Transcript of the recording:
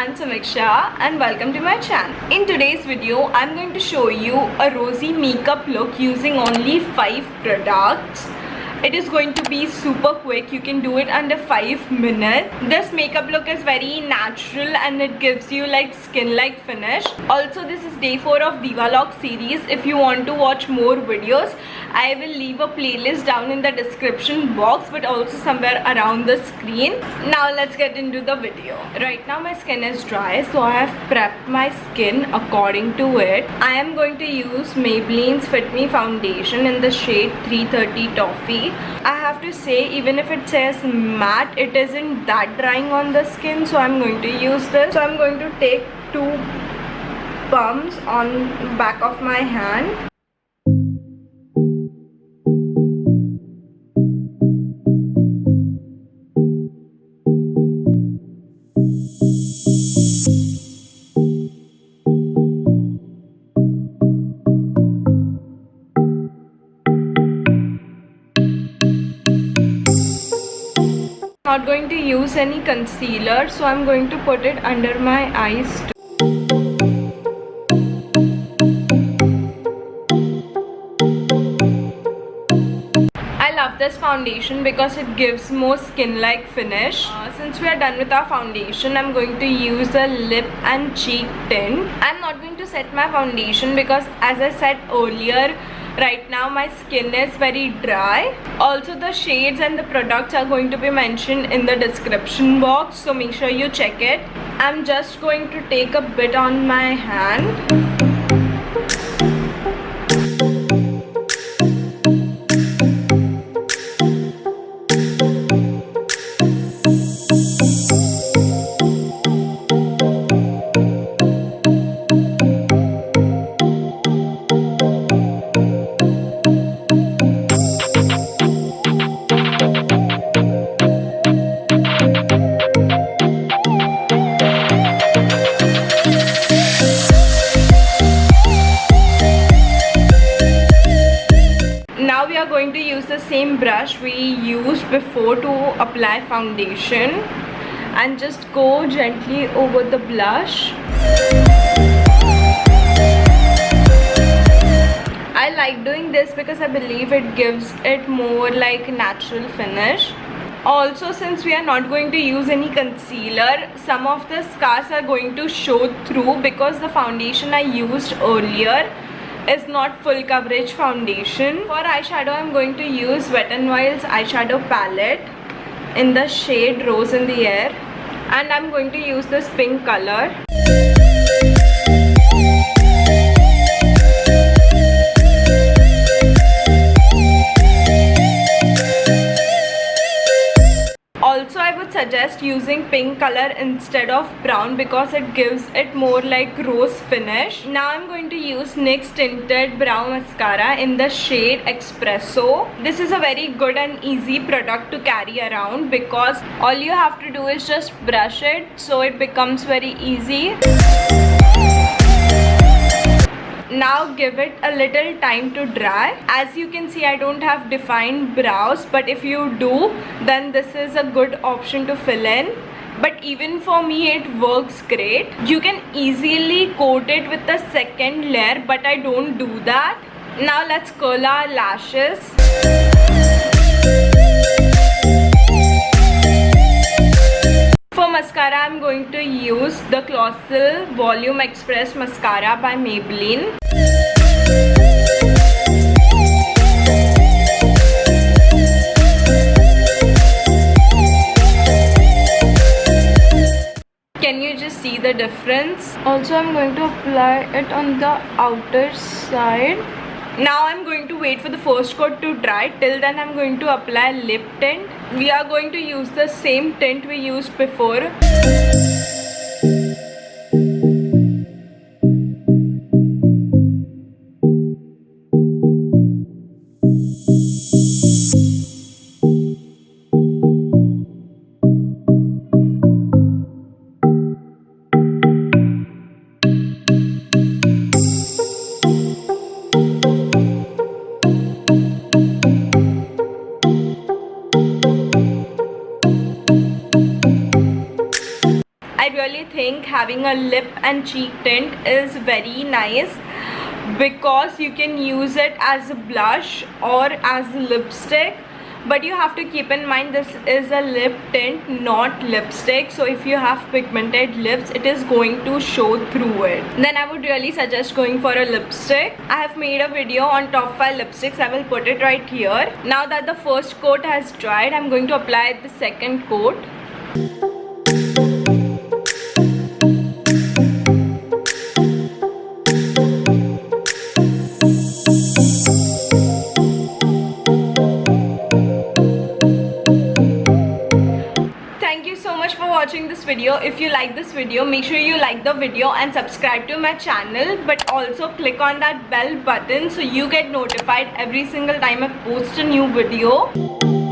I'm Samiksha and welcome to my channel. In today's video, I'm going to show you a rosy makeup look using only 5 products. It is going to be super quick. You can do it under 5 minutes. This makeup look is very natural and it gives you like skin-like finish. Also, this is day 4 of DIWALI series. If you want to watch more videos, I will leave a playlist down in the description box but also somewhere around the screen. Now let's get into the video. Right now my skin is dry, so I have prepped my skin according to it. I am going to use Maybelline's Fit Me foundation in the shade 330 Toffee. I have to say, even if it says matte, it isn't that drying on the skin, so I'm going to use this. So I'm going to take 2 pumps on back of my hand. Not going to use any concealer, so I'm going to put it under my eyes too. I love this foundation because it gives more skin-like finish. Since we are done with our foundation, I'm going to use the lip and cheek tint. I'm not going to set my foundation because, as I said earlier, right now my skin is very dry. Also, the shades and the products are going to be mentioned in the description box, so make sure you check it. I'm just going to take a bit on my hand. Now we are going to use the same brush we used before to apply foundation and just go gently over the blush. I like doing this because I believe it gives it more like natural finish. Also, since we are not going to use any concealer, some of the scars are going to show through because the foundation I used earlier is not full coverage foundation. For eyeshadow, I'm going to use Wet n Wild's eyeshadow palette in the shade Rose in the Air, and I'm going to use this pink color. Also, I would suggest using pink color instead of brown because it gives it more like rose finish. Now I'm going to use NYX Tinted Brow Mascara in the shade Espresso. This is a very good and easy product to carry around because all you have to do is just brush it, so it becomes very easy. Now give it a little time to dry. As you can see, I don't have defined brows, but if you do, then this is a good option to fill in. But even for me, it works great. You can easily coat it with the second layer, but I don't do that. Now let's curl our lashes. For mascara, I'm going to use the Colossal Volumn Express Mascara by Maybelline. Can you just see the difference? Also, I'm going to apply it on the outer side. Now I'm going to wait for the first coat to dry. Till then, I'm going to apply lip tint. We are going to use the same tint we used before. think having a lip and cheek tint is very nice because you can use it as a blush or as a lipstick. But you have to keep in mind this is a lip tint, not lipstick. So if you have pigmented lips, it is going to show through it. Then I would really suggest going for a lipstick. I have made a video on top 5 lipsticks. I will put it right here. Now that the first coat has dried, I'm going to apply the second coat. Watching this video. If you like this video, make sure you like the video and subscribe to my channel, but also click on that bell button so you get notified every single time I post a new video.